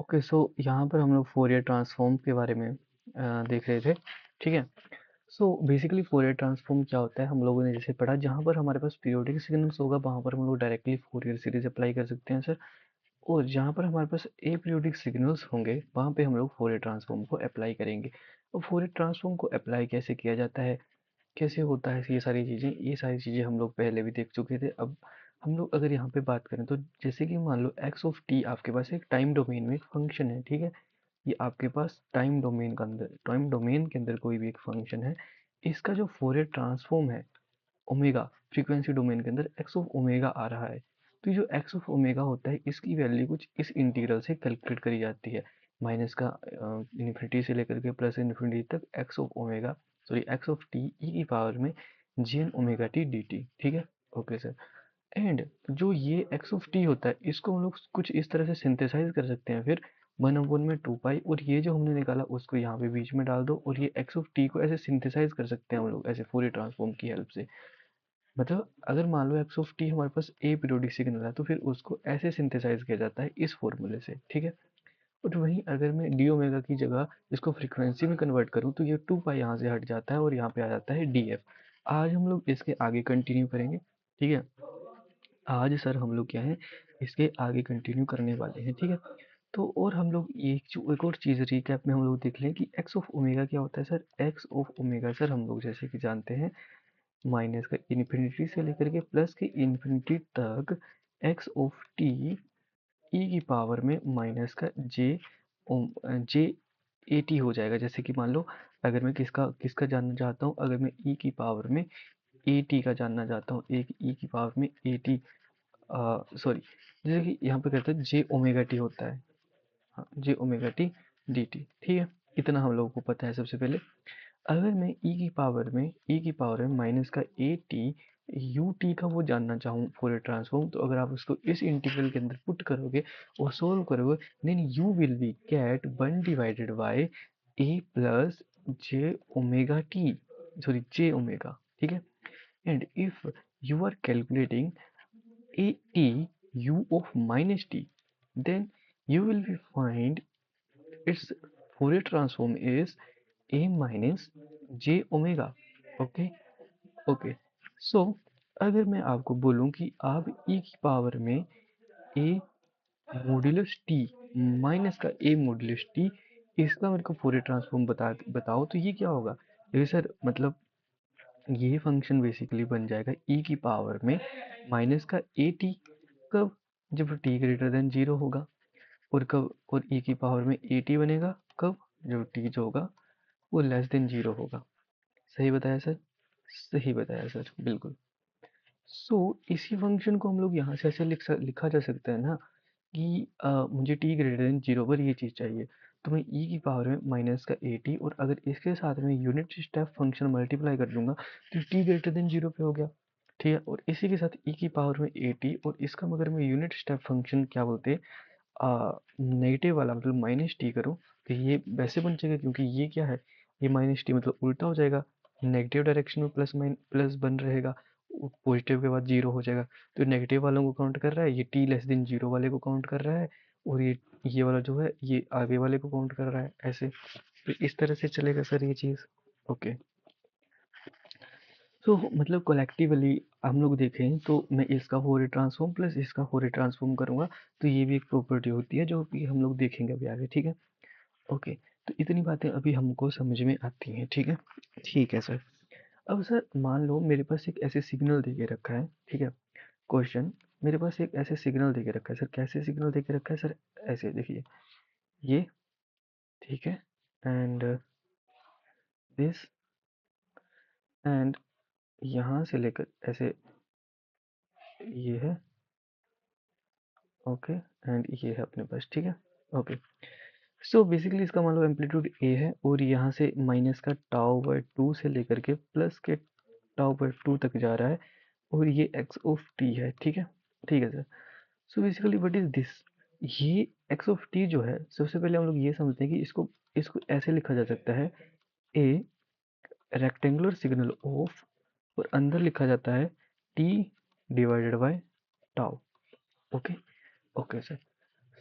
Okay, सो यहाँ पर हम लोग फोरियर ट्रांसफॉर्म के बारे में देख रहे थे। ठीक है। सो बेसिकली फोरियर ट्रांसफॉर्म क्या होता है, हम लोगों ने जैसे पढ़ा, जहाँ पर हमारे पास पीरियोडिक सिग्नल्स होगा वहाँ पर हम लोग डायरेक्टली फोरियर सीरीज अप्लाई कर सकते हैं सर। और जहाँ पर हमारे पास अपीरियोडिक सिग्नल्स होंगे वहाँ पे हम लोग फोरियर ट्रांसफॉर्म को अप्लाई करेंगे। और फोरियर ट्रांसफॉर्म को अप्लाई कैसे किया जाता है, कैसे होता है, ये सारी चीज़ें हम लोग पहले भी देख चुके थे। अब हम लोग अगर यहाँ पे बात करें तो जैसे कि मान लो एक्स ऑफ टी आपके पास एक टाइम डोमेन में एक फंक्शन है। ठीक है। ये आपके पास टाइम डोमेन के अंदर कोई भी एक फंक्शन है। इसका जो फोरियर ट्रांसफॉर्म है ओमेगा, फ्रीक्वेंसी डोमेन के अंदर एक्स ऑफ ओमेगा आ रहा है। तो जो एक्स ऑफ ओमेगा होता है इसकी वैल्यू कुछ इस इंटीग्रल से कैलकुलेट करी जाती है। माइनस का इन्फिनिटी से लेकर के प्लस इन्फिनिटी तक एक्स ऑफ टी ई की पावर में जी एन ओमेगा टी डी टी। ठीक है। Okay sir. एंड जो ये एक्स ऑफ टी होता है इसको हम लोग कुछ इस तरह से सिंथेसाइज कर सकते हैं फिर 1/2 में 2 पाई, और ये जो हमने निकाला उसको यहाँ पे बीच में डाल दो, और ये एक्स ऑफ टी को ऐसे सिंथेसाइज कर सकते हैं हम लोग ऐसे फोरियर ट्रांसफॉर्म की हेल्प से। मतलब अगर मान लो एक्स ऑफ टी हमारे पास ए पीरियोडिक सिग्नल है तो फिर उसको ऐसे सिंथेसाइज किया जाता है इस फॉर्मूले से। ठीक है। और वहीं अगर मैं डी ओमेगा की जगह इसको फ्रीक्वेंसी में कन्वर्ट करूँ तो ये 2 पाई यहाँ से हट जाता है और यहाँ पे आ जाता है डी एफ। आज हम लोग इसके आगे कंटिन्यू करेंगे। ठीक है। आज सर हम लोग क्या है, इसके आगे कंटिन्यू करने वाले हैं। ठीक है। तो और हम लोग एक और चीज़ रिकैप में हम लोग देख लें कि एक्स ऑफ ओमेगा क्या होता है sir. X of omega sir हम लोग जैसे कि जानते हैं माइनस का इन्फिनिटी से लेकर के प्लस के इन्फिनिटी तक एक्स ऑफ टी ई की पावर में माइनस का जे ए टी हो जाएगा। जैसे कि मान लो अगर मैं किसका किसका जानना चाहता हूँ, अगर मैं ई की पावर में ए टी का जानना चाहता हूँ, एक ई की पावर में ए टी, सॉरी, जैसे कि यहाँ पे कहते हैं जे ओमेगा टी होता है। हाँ, जे ओमेगा टी डी टी। ठीक है। इतना हम लोगों को पता है सबसे पहले। अगर मैं ई की पावर में माइनस का ए टी यू टी का वो जानना चाहूँ फोरियर ट्रांसफॉर्म, तो अगर आप उसको इस इंटीग्रल के अंदर पुट करोगे और सोल्व करोगे, then you will be get one by a plus j omega t, sorry j omega. ठीक है। And if you are calculating a t u of minus t, then you will be find its Fourier transform is a minus j omega। Okay. Okay. So अगर मैं आपको बोलूं कि आप e की power में a मॉड्यूलस t माइनस का a modulus t, इसका मेरे को फोरियर ट्रांसफॉर्म बताओ तो ये क्या होगा। देखिए सर, मतलब ये फंक्शन बेसिकली बन जाएगा e की पावर में माइनस का ए टी। कब? जब t ग्रेटर देन जीरो होगा। और कब? और e की पावर में ए टी बनेगा कब? जब t जो होगा वो लेस देन जीरो होगा। सही बताया सर? सही बताया सर, बिल्कुल। सो इसी फंक्शन को हम लोग यहाँ से ऐसे लिखा जा सकता है ना कि मुझे t ग्रेटर देन जीरो पर ये चीज़ चाहिए, तो मैं e की पावर में माइनस का ए टी, और अगर इसके साथ में यूनिट स्टेप फंक्शन मल्टीप्लाई कर दूंगा तो t ग्रेटर देन जीरो पे हो गया। ठीक है। और इसी के साथ e की पावर में ए टी, और इसका मगर मैं यूनिट स्टेप फंक्शन क्या बोलते हैं, नेगेटिव वाला मतलब माइनस टी करो तो ये वैसे बन जाएगा, क्योंकि ये क्या है, ये माइनस टी मतलब उल्टा हो जाएगा। नेगेटिव डायरेक्शन में प्लस बन रहेगा, पॉजिटिव के बाद जीरो हो जाएगा। तो नेगेटिव वालों को काउंट कर रहा है, ये टी लेस देन जीरो वाले को काउंट कर रहा है, और ये वाला जो है ये आगे वाले को काउंट कर रहा है ऐसे। तो इस तरह से चलेगा सर ये चीज़। ओके। तो मतलब कलेक्टिवली हम लोग देखें तो मैं इसका फोरियर ट्रांसफॉर्म प्लस इसका फोरियर ट्रांसफॉर्म करूंगा, तो ये भी एक प्रॉपर्टी होती है जो कि हम लोग देखेंगे अभी आगे। ठीक है। ओके। तो इतनी बातें अभी हमको समझ में आती हैं। ठीक है। ठीक है सर। अब सर मान लो मेरे पास एक ऐसे सिग्नल दे के रखा है। ठीक है। क्वेश्चन, मेरे पास एक ऐसे सिग्नल दे के रखा है सर। कैसे सिग्नल दे के रखा है सर? ऐसे देखिए, ये। ठीक है। एंड दिस, एंड यहाँ से लेकर ऐसे ये है। ओके। एंड ये है अपने पास। ठीक है। ओके। सो बेसिकली इसका मान लो एम्पलीट्यूड ए है, और यहाँ से माइनस का टाउ बाय टू से लेकर के प्लस के टाउ बाय टू तक जा रहा है, और ये एक्स ऑफ टी है। ठीक है। ठीक है sir. So basically what is this, ये एक्स ऑफ टी जो है, सबसे पहले हम लोग ये समझते हैं कि इसको इसको ऐसे लिखा जा सकता है, ए रेक्टेंगुलर सिग्नल ऑफ, और अंदर लिखा जाता है T divided by tau. Okay. Okay sir.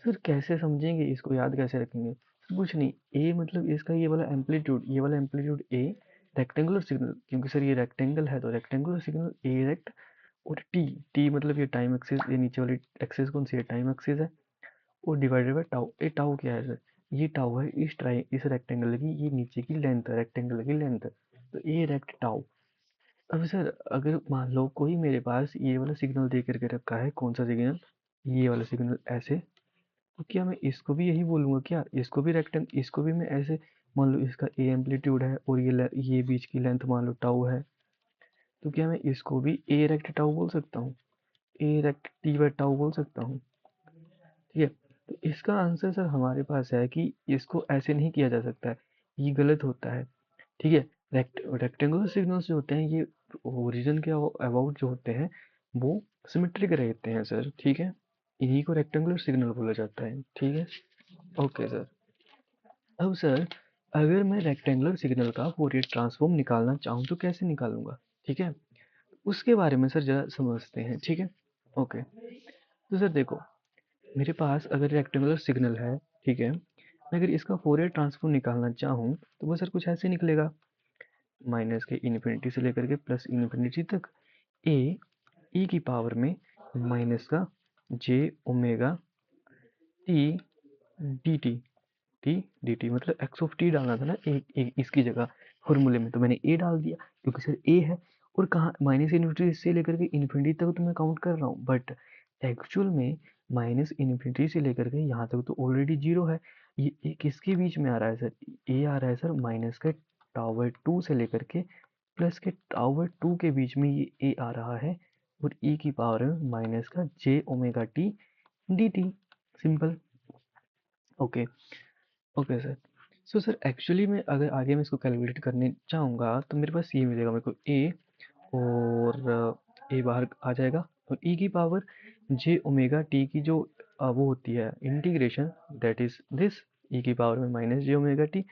Sir कैसे समझेंगे, इसको याद कैसे रखेंगे? कुछ नहीं, ए मतलब इसका ये वाला एम्पलीट्यूड ए रेक्टेंगुलर सिग्नल, क्योंकि सर ये रेक्टेंगल है तो रेक्टेंगुलर सिग्नल ए रेक्ट, और टी, टी मतलब ये टाइम एक्सिस, ये नीचे वाली एक्सिस कौन सी है, टाइम एक्सिस है, और डिवाइडेड बाय टाउ। ये टाउ क्या है सर? ये टाउ है इस रेक्टेंगल की, ये नीचे की लेंथ है, रेक्टेंगल की लेंथ, तो ए रेक्ट टाउ। अब सर अगर मान लो कोई मेरे पास ये वाला सिग्नल दे करके रखा है, कौन सा सिग्नल, ये वाला सिग्नल ऐसे, तो क्या मैं इसको भी यही बोलूंगा क्या, इसको भी मैं ऐसे, मान लो इसका ए एम्पलीट्यूड है और ये बीच की लेंथ मान लो टाउ है, तो क्या मैं इसको भी ए रेक्ट टाउ बोल सकता हूँ, ए रेक्ट टी बाई टाउ बोल सकता हूँ? ठीक है, तो इसका आंसर सर हमारे पास है कि इसको ऐसे नहीं किया जा सकता है, ये गलत होता है। ठीक है, रेक्टेंगुलर सिग्नल्स जो होते हैं ये ओरिजिन के अबाउट जो होते हैं वो सिमेट्रिक रहते हैं सर। ठीक है, इन्हीं को रेक्टेंगुलर सिग्नल बोला जाता है। ठीक है, ओके सर। अब सर अगर मैं रेक्टेंगुलर सिग्नल का फोरियर ट्रांसफॉर्म निकालना चाहूँ तो कैसे निकालूंगा? ठीक है, उसके बारे में सर जरा समझते हैं। ठीक है, ओके, तो सर देखो, मेरे पास अगर रेक्टेंगुलर सिग्नल है, ठीक है, मैं अगर इसका फोरियर ट्रांसफॉर्म निकालना चाहूँ तो वो सर कुछ ऐसे निकलेगा, माइनस के इन्फिनिटी से लेकर के प्लस इन्फिनिटी तक ए ई की पावर में माइनस का j omega t d t, t d t मतलब एक्स ऑफ टी डालना था ना एक इसकी जगह फॉर्मूले में, तो मैंने ए डाल दिया क्योंकि सर ए है, और कहाँ माइनस इन्फिनिटी से लेकर के इन्फिनिटी तक तो मैं काउंट कर रहा हूँ, बट एक्चुअल में माइनस इन्फिनिटी से लेकर के यहाँ तक तो ऑलरेडी जीरो है। ये किसके बीच में आ रहा है सर? ए आ रहा है सर माइनस के टावर टू से लेकर के प्लस के टावर टू के बीच में ये ए आ रहा है, और ई की पावर में माइनस का j omega t d t, simple. Okay, okay sir. So sir actually में अगर आगे मैं इसको कैलकुलेट करने चाहूँगा तो मेरे पास ये मिलेगा मेरे को ए, और ए बाहर आ जाएगा, और ई की पावर जे ओमेगा टी की जो वो होती है इंटीग्रेशन, दैट इज दिस, ई की पावर में माइनस जे ओमेगा टी,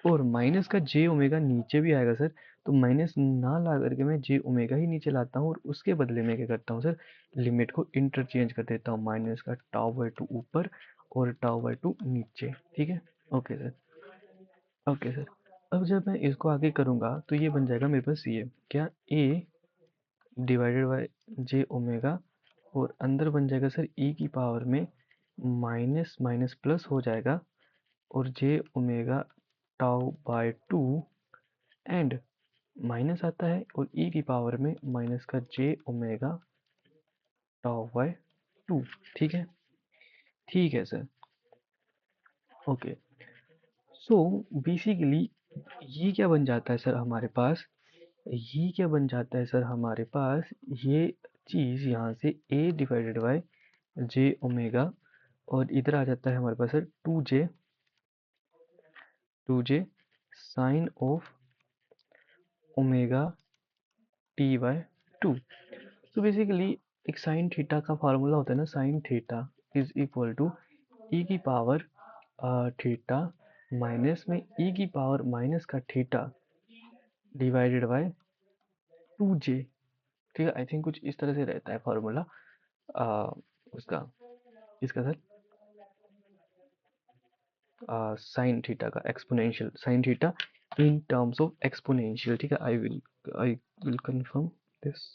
और माइनस का जे ओमेगा नीचे भी आएगा सर, तो माइनस ना ला करके मैं जे ओमेगा ही नीचे लाता हूँ, और उसके बदले में क्या करता हूँ सर, लिमिट को इंटरचेंज कर देता हूँ, माइनस का टाउ बाई टू ऊपर और टाउ बाई टू नीचे। ठीक है, ओके सर, ओके सर। अब जब मैं इसको आगे करूँगा तो ये बन जाएगा मेरे पास ये क्या, ए डिवाइडेड बाय जे ओमेगा, और अंदर बन जाएगा सर ई की पावर में माइनस माइनस प्लस हो जाएगा, और j omega tau by two, and minus आता है और ई की पावर में माइनस का j omega tau by two. ठीक है, ठीक है सर, ओके। सो बेसिकली ये क्या बन जाता है सर हमारे पास, ये क्या बन जाता है सर हमारे पास, ये चीज़ यहाँ से a divided by j omega, और इधर आ जाता है हमारे पास sir two j sine of omega t by two. तो बेसिकली एक साइन थीटा का फार्मूला होता है ना, sine theta is equal to e की पावर थीटा माइनस में ई की पावर माइनस का theta divided by two j. ठीक है, आई थिंक कुछ इस तरह से रहता है फार्मूला उसका, इसका सर साइन थीटा का exponential, sine theta in terms of exponential. ठीक है, I will confirm this.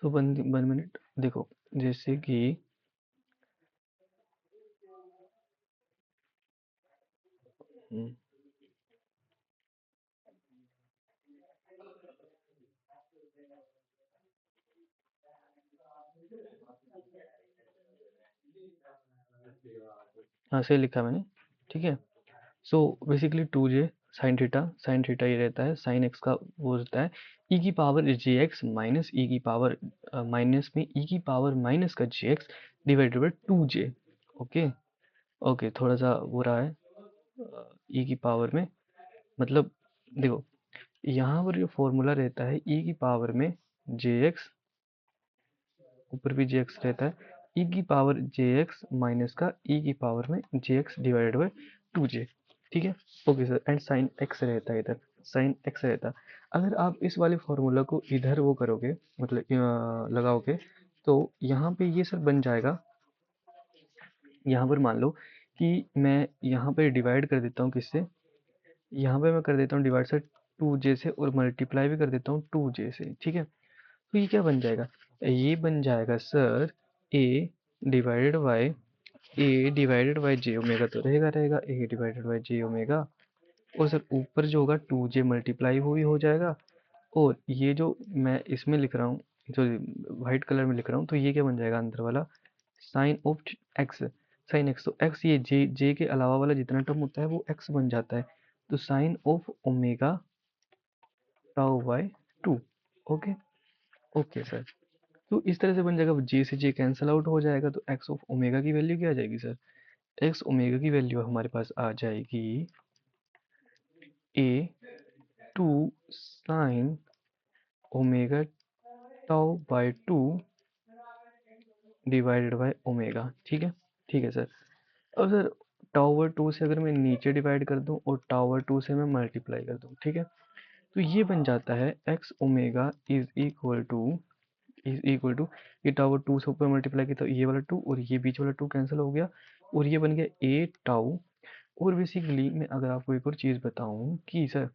So one one minute, देखो जैसे कि हम्म, हाँ सही लिखा मैंने। ठीक है, so basically two j sine theta ये रहता है, साइन एक्स का वो रहता है ई की power j x minus e की पावर माइनस में ई की पावर माइनस का j x divided by two j. Okay, okay, थोड़ा सा वो रहा है ई की पावर में, मतलब देखो यहाँ पर जो फॉर्मूला रहता है ई की पावर में जे एक्स, ऊपर भी जे एक्स रहता है, ई की पावर जे एक्स माइनस का ई की पावर में जे x divided by two j. ठीक है। Okay sir, and sine x रहता है इधर, साइन एक्स रहता है। अगर आप इस वाले फॉर्मूला को इधर वो करोगे, मतलब लगाओगे, तो यहाँ पे ये सर बन जाएगा। यहाँ पर मान लो कि मैं यहाँ पे डिवाइड कर देता हूँ किससे, यहाँ पे मैं कर देता हूँ डिवाइड सर 2j से, और मल्टीप्लाई भी कर देता हूँ 2j से, ठीक है। तो ये क्या बन जाएगा, ये बन जाएगा sir a divided bye j omega, तो रहेगा रहेगा a divided bye j omega, और सर ऊपर जो होगा 2j मल्टीप्लाई हुई हो जाएगा, और ये जो मैं इसमें लिख रहा हूँ, जो व्हाइट कलर में लिख रहा हूँ, तो ये क्या बन जाएगा अंदर वाला, sine of x, sine x, तो एक्स ये जे के अलावा वाला जितना टर्म होता है वो एक्स बन जाता है, तो sine of omega tau by 2। Okay, okay sir. तो इस तरह से बन जाएगा, जे से जे कैंसल आउट हो जाएगा, तो एक्स ऑफ ओमेगा की वैल्यू क्या आ जाएगी सर, एक्स ओमेगा की वैल्यू हमारे पास आ जाएगी A 2 sine omega tau by 2 divided by omega, ठीक है, ठीक है सर। अब सर टावर 2 से अगर मैं नीचे डिवाइड कर दूं और टावर 2 से मैं मल्टीप्लाई कर दूं, ठीक है, तो ये बन जाता है x omega is equal to ये टावर 2 से ऊपर मल्टीप्लाई किया तो ये वाला 2 और ये बीच वाला 2 कैंसिल हो गया, और ये बन गया ए टाउ। और बेसिकली मैं अगर आपको एक और चीज़ बताऊं कि सर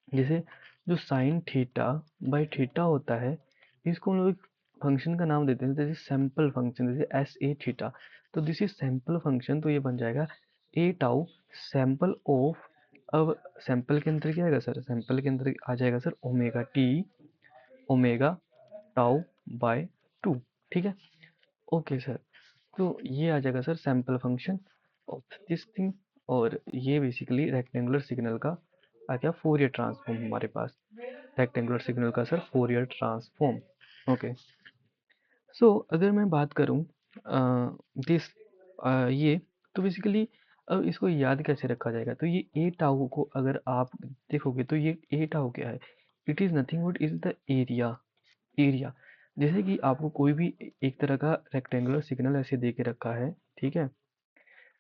जैसे जो साइन थीटा बाई थीटा होता है, इसको हम लोग एक फंक्शन का नाम देते हैं, जैसे सैंपल फंक्शन, जैसे एस ए थीटा, तो दिस इज सैंपल फंक्शन, तो ये बन जाएगा ए टाउ सैंपल ऑफ। अब सैंपल के अंदर क्या आएगा सर, सैंपल के अंदर आ जाएगा sir omega t omega tau by 2, ठीक है। ओके सर, तो ये आ जाएगा sir sample function of this thing, और ये बेसिकली रेक्टेंगुलर सिग्नल का आ गया फोरियर ट्रांसफॉर्म हमारे पास, रेक्टेंगुलर सिग्नल का sir Fourier transform. Okay, so अगर मैं बात करूं दिस ये, तो बेसिकली अब इसको याद कैसे रखा जाएगा, तो ये ए टाउ को अगर आप देखोगे तो ये ए टाउ क्या है, it is nothing but is the area, area. जैसे कि आपको कोई भी एक तरह का रेक्टेंगुलर सिग्नल ऐसे दे के रखा है, ठीक है,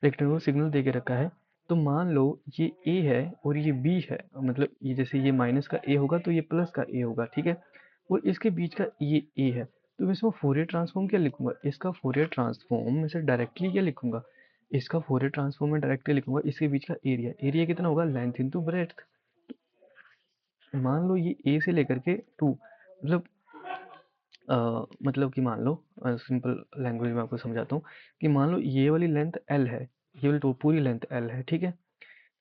रेक्टेंगुलर सिग्नल दे के रखा है, तो मान लो ये ए है और ये बी है, मतलब ये जैसे ये माइनस का ए होगा तो ये प्लस का ए होगा, ठीक है, और इसके बीच का ये ए है, तो मैं इसमें फोरियर ट्रांसफॉर्म क्या लिखूंगा, इसका फोरियर ट्रांसफॉर्म मैं से डायरेक्टली क्या लिखूंगा, इसका फोरियर ट्रांसफॉर्म मैं डायरेक्टली लिखूंगा इसके बीच का एरिया, एरिया कितना होगा, लेंथ इंटू ब्रेड्थ। मान लो ये ए से लेकर के 2, मतलब मतलब कि मान लो सिंपल लैंग्वेज में आपको समझाता हूँ कि मान लो ये वाली लेंथ एल है, ये वाली तो पूरी लेंथ एल है, ठीक है,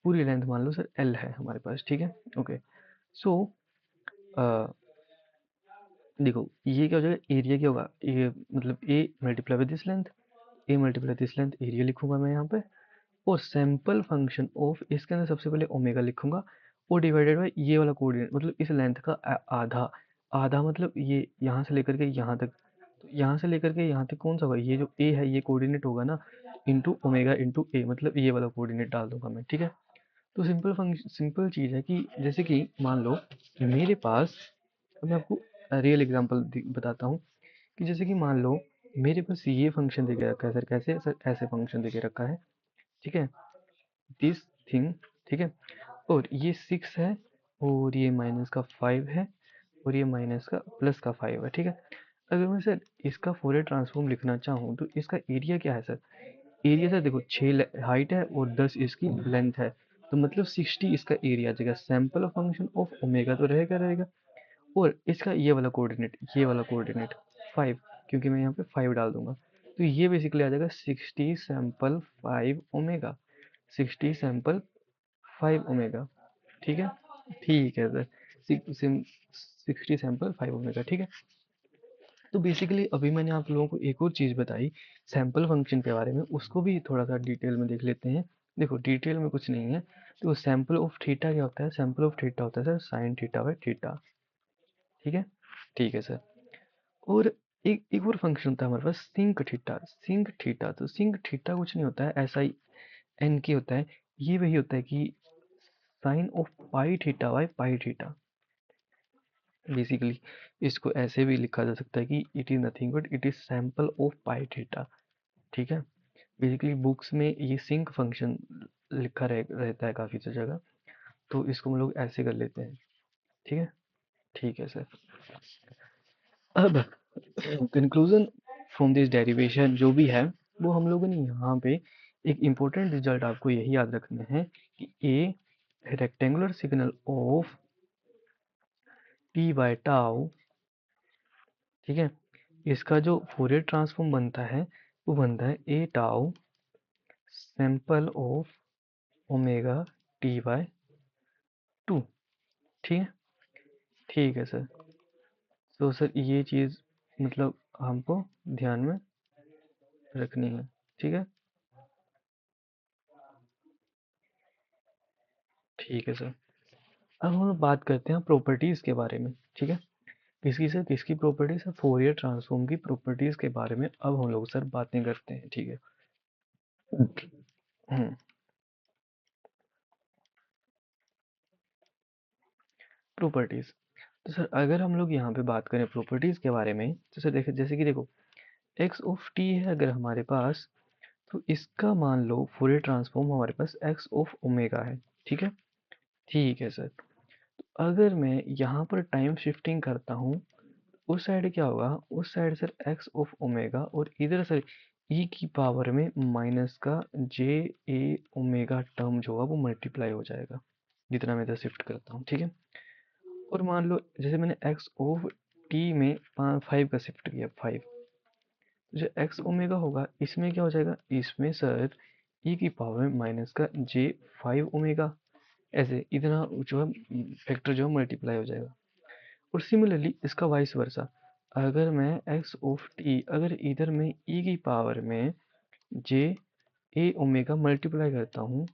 पूरी लेंथ मान लो सर एल है हमारे पास, ठीक है। ओके, सो देखो ये क्या हो जाएगा, एरिया क्या होगा, ये मतलब a multiply with this length, a multiply this length, area लिखूंगा मैं यहाँ पे, और सैंपल फंक्शन ऑफ इसके अंदर सबसे पहले ओमेगा लिखूंगा, और डिवाइडेड बाय ये वाला कोऑर्डिनेट, मतलब इस लेंथ का आधा, आधा मतलब ये यहाँ से लेकर के यहाँ तक, तो यहाँ से लेकर के यहाँ तक कौन सा होगा, ये जो ए है ये कोऑर्डिनेट होगा ना, इंटू ओमेगा इंटू ए, मतलब ये वाला कोऑर्डिनेट डाल दूंगा मैं, ठीक है। तो सिंपल फंक्शन, सिंपल चीज़ है कि जैसे कि मान लो मेरे पास, अब मैं आपको रियल एग्जांपल बताता हूँ कि जैसे कि मान लो मेरे पास ये फंक्शन दे के रखा है सर, कैसे सर, ऐसे फंक्शन दे के रखा है, ठीक है, दिस थिंग, ठीक है, और ये 6 है, और ये माइनस का 5 है, और ये माइनस का प्लस का 5 है, ठीक है। अगर मैं सर इसका फोरियर ट्रांसफॉर्म लिखना चाहूँ तो इसका एरिया क्या है सर, एरिया सर देखो 6 हाइट है और 10 इसकी लेंथ है, तो मतलब 60 इसका एरिया आ जाएगा, सैंपल फंक्शन ऑफ ओमेगा तो रहेगा रहेगा, और इसका ये वाला कोऑर्डिनेट 5, क्योंकि मैं यहाँ पे 5 डाल दूंगा, तो ये बेसिकली आ जाएगा 60 सैंपल 5 ओमेगा, 60 सैंपल 5 ओमेगा, ठीक है, ठीक है सर, 60 सैंपल 5 ओमेगा, ठीक है। तो बेसिकली अभी मैंने आप लोगों को एक और चीज़ बताई सैंपल फंक्शन के बारे में, उसको भी थोड़ा सा डिटेल में देख लेते हैं। देखो डिटेल में कुछ नहीं है, तो सैंपल ऑफ थीटा क्या होता है, सैंपल ऑफ थीटा होता है sir sine theta by theta, ठीक है, ठीक है सर। और एक एक और फंक्शन होता है हमारे पास सिंक थीटा, सिंक थीटा, तो सिंक थीटा कुछ नहीं होता है, ऐसा ही एन के होता है, ये वही होता है कि sine of pi theta by pi theta, basically इसको ऐसे भी लिखा जा सकता है कि it is nothing but it is sample of pi theta, ठीक है। बेसिकली बुक्स में ये सिंक फंक्शन लिखा रहता है काफ़ी सी जगह, तो इसको हम लोग ऐसे कर लेते हैं। ठीक है, ठीक है सर। अब कंक्लूजन फ्रॉम दिस डेरिवेशन जो भी है वो हम लोगों ने यहाँ पे एक इम्पोर्टेंट रिजल्ट आपको यही याद रखना है कि a rectangular signal of t by tau, ठीक है, इसका जो फोरियर ट्रांसफॉर्म बनता है वो बनता है a tau sample of omega t by 2। ठीक है, ठीक है सर। तो सर ये चीज़ मतलब हमको ध्यान में रखनी है। ठीक है, ठीक है सर। अब हम लोग बात करते हैं प्रॉपर्टीज़ के बारे में। ठीक है, किसकी सर, किसकी प्रॉपर्टीज है, फोरियर ट्रांसफॉर्म की प्रॉपर्टीज़ के बारे में अब हम लोग सर बातें करते हैं। ठीक है, प्रॉपर्टीज़। तो सर अगर हम लोग यहाँ पे बात करें प्रॉपर्टीज़ के बारे में तो सर देखो, जैसे कि देखो एक्स ऑफ टी है अगर हमारे पास, तो इसका मान लो फोरियर ट्रांसफॉर्म हमारे पास एक्स ऑफ ओमेगा है। ठीक है, ठीक है सर। अगर मैं यहाँ पर टाइम शिफ्टिंग करता हूँ, उस साइड क्या होगा, उस side sir x of omega और इधर सर ई की पावर में माइनस का जे ए ओमेगा टर्म जो होगा वो मल्टीप्लाई हो जाएगा जितना मैं इधर शिफ्ट करता हूँ। ठीक है, और मान लो जैसे मैंने एक्स ऑफ टी में 5 का शिफ्ट किया 5, जो एक्स ओमेगा होगा इसमें क्या हो जाएगा, इसमें सर ई की पावर में माइनस का जे 5 ओमेगा, ऐसे इतना जो है फैक्टर जो है मल्टीप्लाई हो जाएगा। और सिमिलरली इसका वाइस वर्सा, अगर मैं एक्स ऑफ टी अगर इधर में ई की पावर में जे ए ओमेगा मल्टीप्लाई करता हूँ,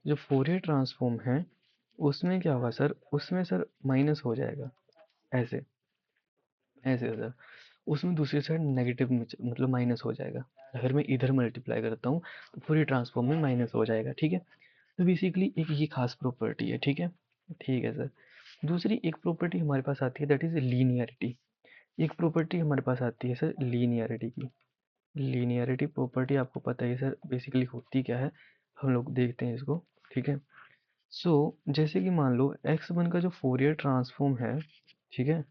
जो फोरियर ट्रांसफॉर्म है उसमें क्या होगा सर, उसमें सर माइनस हो जाएगा, ऐसे ऐसे सर, उसमें दूसरी साइड नेगेटिव मतलब माइनस हो जाएगा। अगर मैं इधर मल्टीप्लाई करता हूँ तो फोरियर ट्रांसफॉर्म में माइनस हो जाएगा। ठीक है, तो बेसिकली एक ये खास प्रॉपर्टी है। ठीक है, ठीक है सर। दूसरी एक प्रॉपर्टी हमारे पास आती है दैट इज लीनियरिटी। एक प्रॉपर्टी हमारे पास आती है सर लीनियरिटी की। लीनियरिटी प्रॉपर्टी आपको पता है सर बेसिकली होती क्या है, हम लोग देखते हैं इसको। ठीक है, सो जैसे कि मान लो x1 का जो फोरियर ट्रांसफॉर्म है, ठीक है,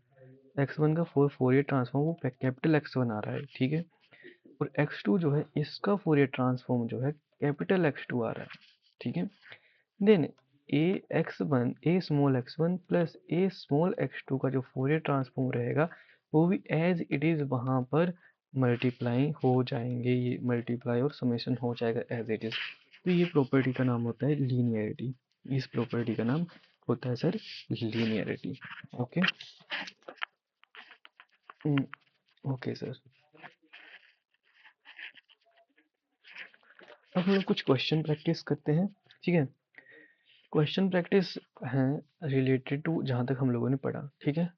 x1 का फोरियर ट्रांसफॉर्म वो कैपिटल x1 आ रहा है। ठीक है, और x2 जो है इसका फोरियर ट्रांसफॉर्म जो है कैपिटल x2 आ रहा है। ठीक है, देन ए एक्स वन ए स्मॉल x1 प्लस ए स्मॉल x2 का जो फोरियर ट्रांसफॉर्म रहेगा वो भी एज इट इज वहां पर मल्टीप्लाई हो जाएंगे, ये मल्टीप्लाई और समेशन हो जाएगा एज इट इज। तो ये प्रॉपर्टी का नाम होता है लीनियरिटी। इस प्रॉपर्टी का नाम होता है sir linearity. Okay, okay sir. अब हम लोग कुछ क्वेश्चन प्रैक्टिस करते हैं। ठीक है, क्वेश्चन प्रैक्टिस है रिलेटेड टू जहां तक हम लोगों ने पढ़ा। ठीक है,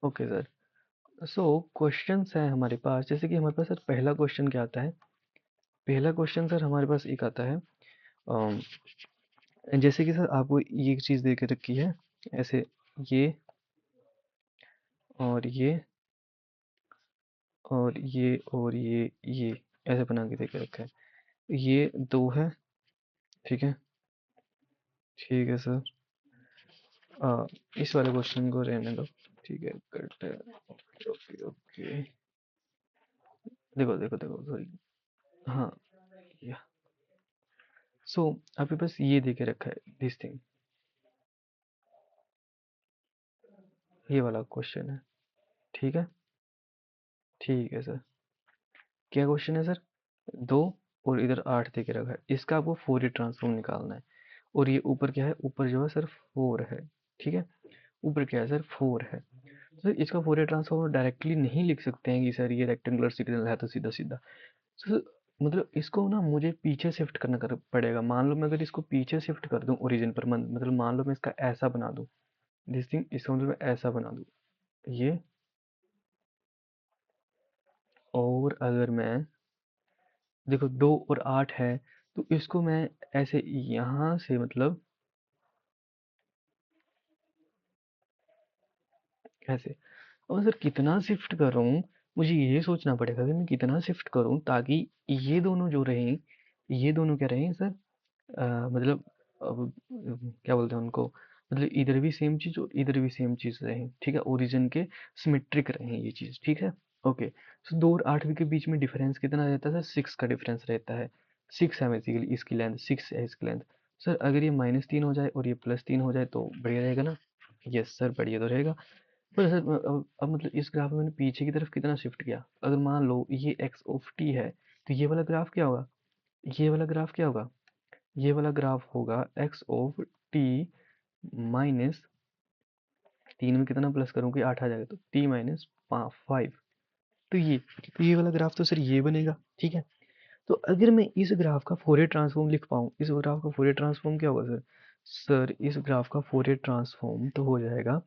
ओके सर। सो क्वेश्चंस हैं हमारे पास, जैसे कि हमारे पास सर पहला क्वेश्चन क्या आता है, पहला क्वेश्चन सर हमारे पास एक आता है जैसे कि सर आपको ये एक चीज़ दे के रखी है ऐसे, ये और ये और ये और ये ऐसे बना के दे के रखा है, ये दो है। ठीक है, ठीक है सर। इस वाले क्वेश्चन को रहने दो। ठीक है, कट है। ओके ओके ओके, देखो देखो देखो सॉरी, हाँ, सो आपके पास ये दे के रखा है दिस थिंग, ये वाला क्वेश्चन है। ठीक है, ठीक है सर। क्या क्वेश्चन है सर, दो और इधर 8 दे के रखा है, इसका आपको फोरियर ट्रांसफॉर्म निकालना है। और ये ऊपर क्या है, ऊपर जो है सर 4 है। ठीक है, ऊपर क्या है सर 4 है। सर इसका फोरियर ट्रांसफॉर्म डायरेक्टली नहीं लिख सकते हैं कि सर ये रेक्टेंगुलर सिग्नल है तो सीधा सीधा सर, मतलब इसको ना मुझे पीछे शिफ्ट करना पड़ेगा। मान लो मैं अगर इसको पीछे शिफ्ट कर दूं ओरिजिन पर, मतलब मान लो मैं इसका ऐसा बना दूं, दिस थिंग, इसका मतलब मैं ऐसा बना दूं ये, और अगर मैं देखो 2 और 8 है तो इसको मैं ऐसे यहाँ से मतलब ऐसे, और सर कितना शिफ्ट कर रहा हूँ, मुझे ये सोचना पड़ेगा कि मैं कितना शिफ्ट करूँ ताकि ये दोनों जो रहें, ये दोनों क्या रहें सर, मतलब अब क्या बोलते हैं उनको, मतलब इधर भी सेम चीज़ और इधर भी सेम चीज़ रहें, ठीक है, ओरिजिन के सिमेट्रिक रहें ये चीज़, ठीक है। ओके, सो 2 और 8वीं के बीच में डिफरेंस कितना रहता है सर, 6 का डिफरेंस रहता है। 6 है बेसिकली इसकी लेंथ, 6 है इसकी लेंथ। सर अगर ये -3 हो जाए और ये +3 हो जाए तो बढ़िया रहेगा ना? यस सर, बढ़िया तो रहेगा। पर सर अब मतलब इस ग्राफ में मैंने पीछे की तरफ कितना शिफ्ट किया? अगर मान लो ये x ऑफ t है, तो ये वाला ग्राफ क्या होगा? ये वाला ग्राफ क्या होगा? ये वाला ग्राफ होगा x ऑफ t माइनस 3 में कितना प्लस करूँ कि 8 आ जाएगा, तो t माइनस 5। तो ये वाला ग्राफ तो सर ये बनेगा, ठीक है। तो अगर मैं इस ग्राफ का फोरियर ट्रांसफॉर्म लिख पाऊँ, इस ग्राफ का फोरियर ट्रांसफॉर्म क्या होगा सर? सर इस ग्राफ का फोरियर ट्रांसफॉर्म तो हो जाएगा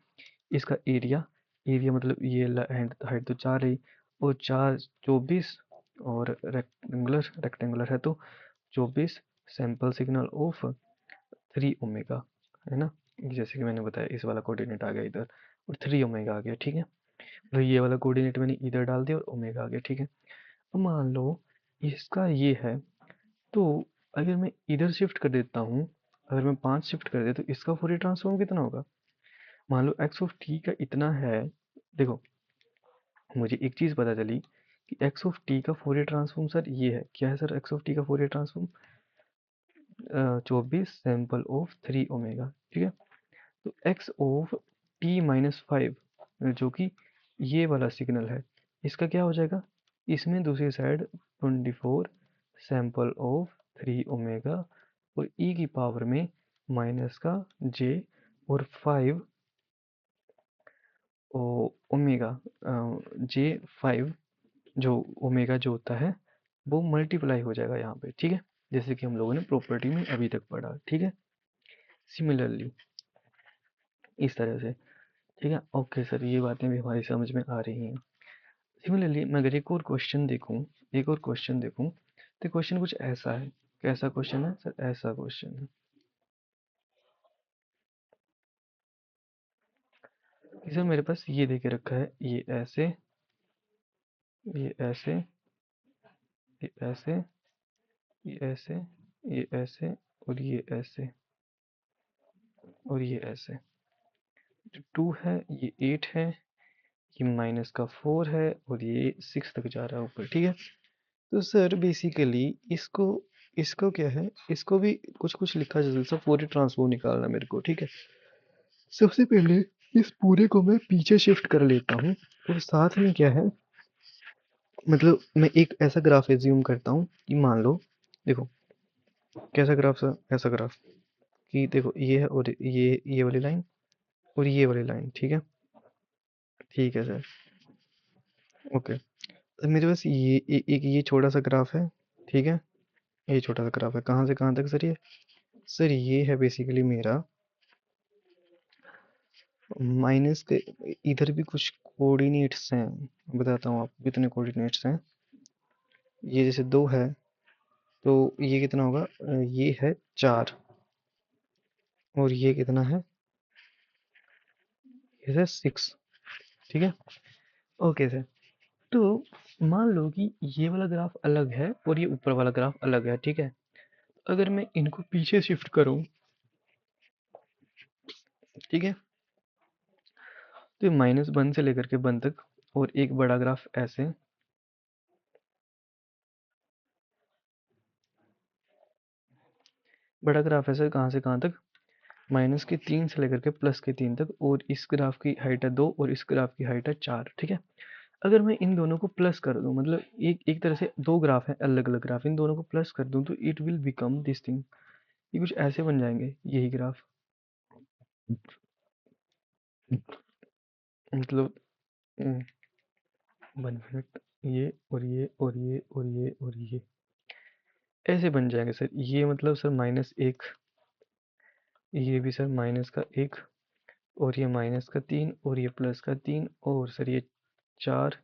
इसका एरिया, एरिया मतलब ये हाइट तो 4 रही, और 4 24, और रेक्टेंगुलर है तो 24 सैंपल सिग्नल ऑफ 3 ओमेगा, है ना? जैसे कि मैंने बताया इस वाला कोऑर्डिनेट आ गया इधर, और 3 ओमेगा आ गया, ठीक है। तो ये वाला कोऑर्डिनेट मैंने इधर डाल दिया और ओमेगा आ गया, ठीक है। अब मान लो इसका ये है, तो अगर मैं इधर शिफ्ट कर देता हूँ, अगर मैं 5 शिफ्ट कर दे तो इसका फोरियर ट्रांसफॉर्म कितना होगा? मान लो एक्स ऑफ टी का इतना है, देखो मुझे एक चीज़ पता चली कि एक्स ऑफ टी का फोरियर ट्रांसफॉर्म सर ये है, क्या है सर एक्स ऑफ टी का Fourier transform? 24 sample of 3 omega, ठीक है। तो एक्स ऑफ t-5 जो कि ये वाला सिग्नल है, इसका क्या हो जाएगा? इसमें दूसरी साइड 24 सैंपल ऑफ 3 ओमेगा और e की पावर में माइनस का j और 5 ओमेगा, j5 जो ओमेगा जो होता है वो मल्टीप्लाई हो जाएगा यहाँ पे, ठीक है, जैसे कि हम लोगों ने प्रॉपर्टी में अभी तक पढ़ा, ठीक है। सिमिलरली इस तरह से, ठीक है। ओके सर, ये बातें भी हमारी समझ में आ रही हैं। सिमिलरली मैं अगर एक और क्वेश्चन देखूं, तो क्वेश्चन कुछ ऐसा है। कैसा क्वेश्चन है सर? ऐसा क्वेश्चन है कि सर मेरे पास ये दे के रखा है, ये ऐसे, ये ऐसे, ये ऐसे, ये ऐसे, ये ऐसे, और ये ऐसे, और ये ऐसे। जो 2 है ये 8 है, ये -4 है, और ये 6 तक जा रहा है ऊपर, ठीक है। तो सर बेसिकली इसको इसको क्या है, इसको भी कुछ कुछ लिखा जा सकता है, फोरियर ट्रांसफॉर्म निकालना मेरे को, ठीक है। सबसे पहले इस पूरे को मैं पीछे शिफ्ट कर लेता हूँ, और साथ में क्या है, मतलब मैं एक ऐसा ग्राफ एज्यूम करता हूँ कि मान लो, देखो कैसा ग्राफ सर, ऐसा ग्राफ कि देखो ये है, और ये वाली लाइन और ये वाली लाइन, ठीक है, ठीक है सर। ओके, तो मेरे पास एक ये छोटा सा ग्राफ है, ठीक है, ये छोटा सा ग्राफ है, कहाँ से कहाँ तक सर? ये सर ये है बेसिकली मेरा माइनस के, इधर भी कुछ कोऑर्डिनेट्स हैं, बताता हूँ आपको कितने कोऑर्डिनेट्स हैं। ये जैसे 2 है, तो ये कितना होगा, ये है 4, और ये कितना है, ये है 6, ठीक है। ओके सर, तो मान लो कि ये वाला ग्राफ अलग है और ये ऊपर वाला ग्राफ अलग है, ठीक है। अगर मैं इनको पीछे शिफ्ट करूँ, ठीक है, तो -1 से लेकर के 1 तक, और एक बड़ा ग्राफ ऐसे, बड़ा ग्राफ ऐसे कहाँ से कहाँ तक, -3 से लेकर के +3 तक, और इस ग्राफ की हाइट है 2 और इस ग्राफ की हाइट है 4, ठीक है। अगर मैं इन दोनों को प्लस कर दूं, मतलब एक एक तरह से दो ग्राफ हैं, अलग अलग ग्राफ, इन दोनों को प्लस कर दूं तो it will become this thing, ये कुछ ऐसे बन जाएंगे यही ग्राफ, मतलब 1 मिनट, ये और ये और ये और ये और ये ऐसे बन जाएंगे सर। ये मतलब सर -1, ये भी सर -1, और ये -3, और ये +3, और सर ये 4,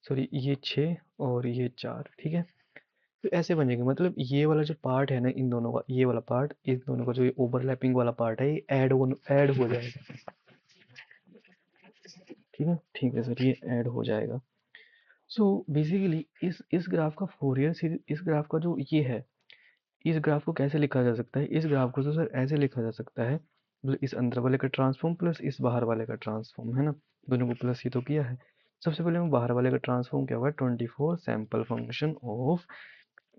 सॉरी ये 6, और ये 4, ठीक है। तो ऐसे बन जाएंगे, मतलब ये वाला जो पार्ट है ना इन दोनों का, ये वाला पार्ट, इन दोनों का जो ओवरलैपिंग वाला पार्ट है, ये ऐड हो जाएगा, ठीक है, ठीक है सर, ये ऐड हो जाएगा। सो बेसिकली इस ग्राफ का फोरियर सीरीज, इस ग्राफ का जो ये है, इस ग्राफ को कैसे लिखा जा सकता है? इस ग्राफ को तो सर ऐसे लिखा जा सकता है, मतलब इस अंदर वाले का ट्रांसफॉर्म प्लस इस बाहर वाले का ट्रांसफॉर्म, है ना, दोनों को प्लस ही तो किया है। सबसे पहले मैं बाहर वाले का ट्रांसफॉर्म क्या होगा, 24 sample function of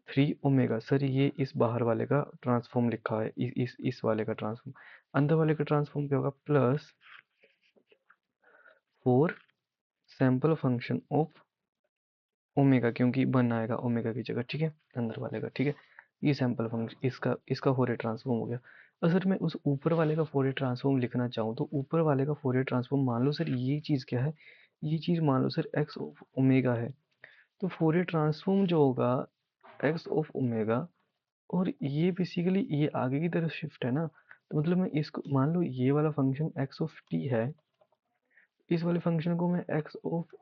3 omega. Sir ये इस बाहर वाले का ट्रांसफॉर्म लिखा है, इस वाले का ट्रांसफॉर्म। अंदर वाले का ट्रांसफॉर्म क्या होगा, plus 4 sample function of omega, क्योंकि 1 आएगा ओमेगा की जगह, ठीक है, अंदर वाले का, ठीक है। ये सैंपल फंक्शन इसका फोरियर ट्रांसफॉर्म हो गया। अगर मैं उस ऊपर वाले का फोरियर ट्रांसफॉर्म लिखना चाहूँ तो ऊपर वाले का फोरियर ट्रांसफॉर्म, मान लो सर ये चीज़ क्या है, ये चीज़ मान लो सर एक्स ऑफ ओमेगा है, तो फोरियर ट्रांसफॉर्म जो होगा एक्स ऑफ ओमेगा, और ये बेसिकली ये आगे की तरफ शिफ्ट है ना, तो मतलब मैं इसको मान लो ये वाला फंक्शन एक्स ऑफ टी है, इस वाले फंक्शन को मैं एक्स ऑफ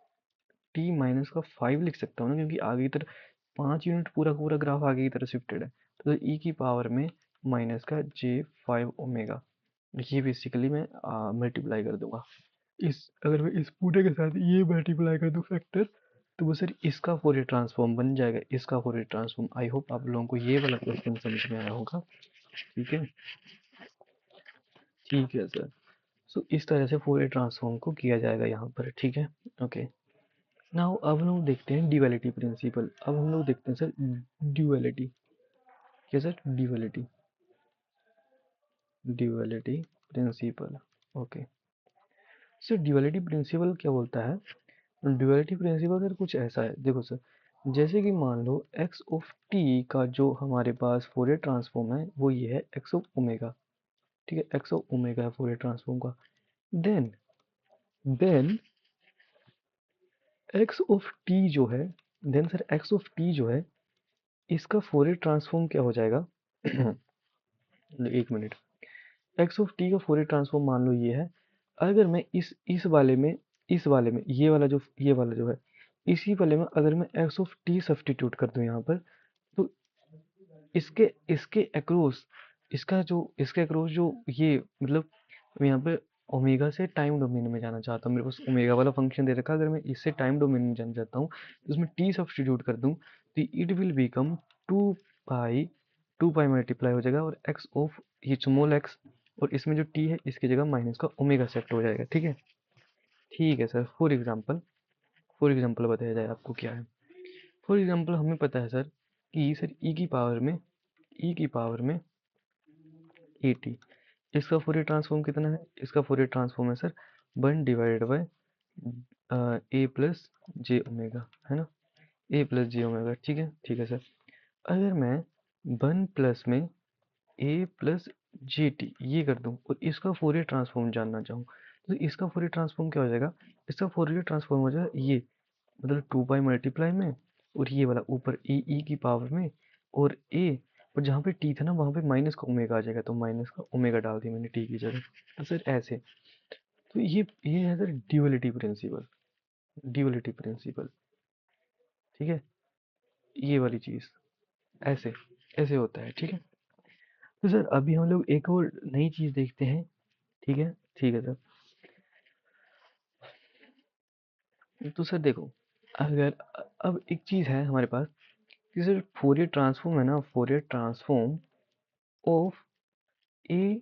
टी माइनस का 5 लिख सकता हूँ ना, क्योंकि आगे की तरफ 5 यूनिट पूरा पूरा ग्राफ आगे की तरफ शिफ्टेड है, तो ई की पावर में माइनस का j5 ओमेगा, ये बेसिकली मैं मल्टीप्लाई कर दूंगा। इस अगर मैं इस पूरे के साथ ये मल्टीप्लाई कर दूं फैक्टर, तो वो सर इसका फोरियर ट्रांसफॉर्म बन जाएगा, इसका फोरियर ट्रांसफॉर्म। आई होप आप लोगों को ये वाला क्वेश्चन समझ में आया होगा, ठीक है, ठीक है सर। सो इस तरह से फोरियर ट्रांसफॉर्म को किया जाएगा यहाँ पर, ठीक है, ओके। नाउ अब हम लोग देखते हैं ड्यूअलिटी प्रिंसिपल। अब हम लोग देखते हैं सर ड्यूअलिटी, क्या sir, duality, duality principle, okay. Sir duality principle क्या बोलता है, ड्यूअलिटी प्रिंसिपल सर कुछ ऐसा है, देखो सर, जैसे कि मान लो एक्स ऑफ टी का जो हमारे पास फोरियर ट्रांसफॉर्म है वो ये है एक्स ऑफ ओमेगा, ठीक है, एक्स ऑफ ओमेगा है फोरियर ट्रांसफॉर्म का। देन एक्स ऑफ टी जो है, then sir x of t जो है, इसका फोरियर ट्रांसफॉर्म क्या हो जाएगा एक मिनट, एक्स ऑफ टी का फोरियर ट्रांसफॉर्म मान लो ये है। अगर मैं इस वाले में ये वाला जो है, इसी वाले में अगर मैं एक्स ऑफ टी सब्स्टिट्यूट कर दूं यहाँ पर, तो इसके इसके अक्रॉस, इसके अक्रॉस जो ये मतलब, मैं यहाँ पे ओमेगा से टाइम डोमेन में जाना चाहता हूँ, मेरे पास ओमेगा वाला फंक्शन दे रखा है, अगर मैं इससे टाइम डोमेन में जाना चाहता हूँ तो उसमें टी सब्स्टिट्यूट कर दूँ, तो it will become 2 pi, 2 pi multiply हो जाएगा, और एक्स ऑफ ये स्मॉल एक्स, और इसमें जो टी है इसकी जगह माइनस का ओमेगा सेट हो जाएगा, ठीक है, ठीक है सर। फॉर एग्जाम्पल बताया जाए आपको क्या है। फॉर एग्जाम्पल हमें पता है सर कि सर ई की पावर में 80, इसका फोरियर ट्रांसफॉर्म कितना है, इसका फोरियर ट्रांसफॉर्म है sir 1 divided by a plus j omega, है ना, ए प्लस जे ओमेगा, ठीक है सर। अगर मैं 1 प्लस में ए प्लस जे टी ये कर दूं और इसका फोरियर ट्रांसफॉर्म जानना चाहूँ, तो इसका फोरियर ट्रांसफॉर्म क्या हो जाएगा, इसका फोरियर ट्रांसफॉर्म हो जाएगा ये, मतलब 2 पाई मल्टीप्लाई में, और ये वाला ऊपर ई की पावर में, और ए, और जहाँ पे टी था ना वहाँ पे माइनस का ओमेगा आ जाएगा, तो माइनस का ओमेगा डाल दिया मैंने टी की जगह, तो सर ऐसे, तो ये है sir duality principle, duality principle, ठीक है, ये वाली चीज़ ऐसे ऐसे होता है, ठीक है। तो सर अभी हम लोग एक और नई चीज़ देखते हैं, ठीक है, ठीक है सर। तो सर देखो, अगर अब एक चीज़ है हमारे पास कि सर फोरियर ट्रांसफॉर्म है ना, Fourier transform of a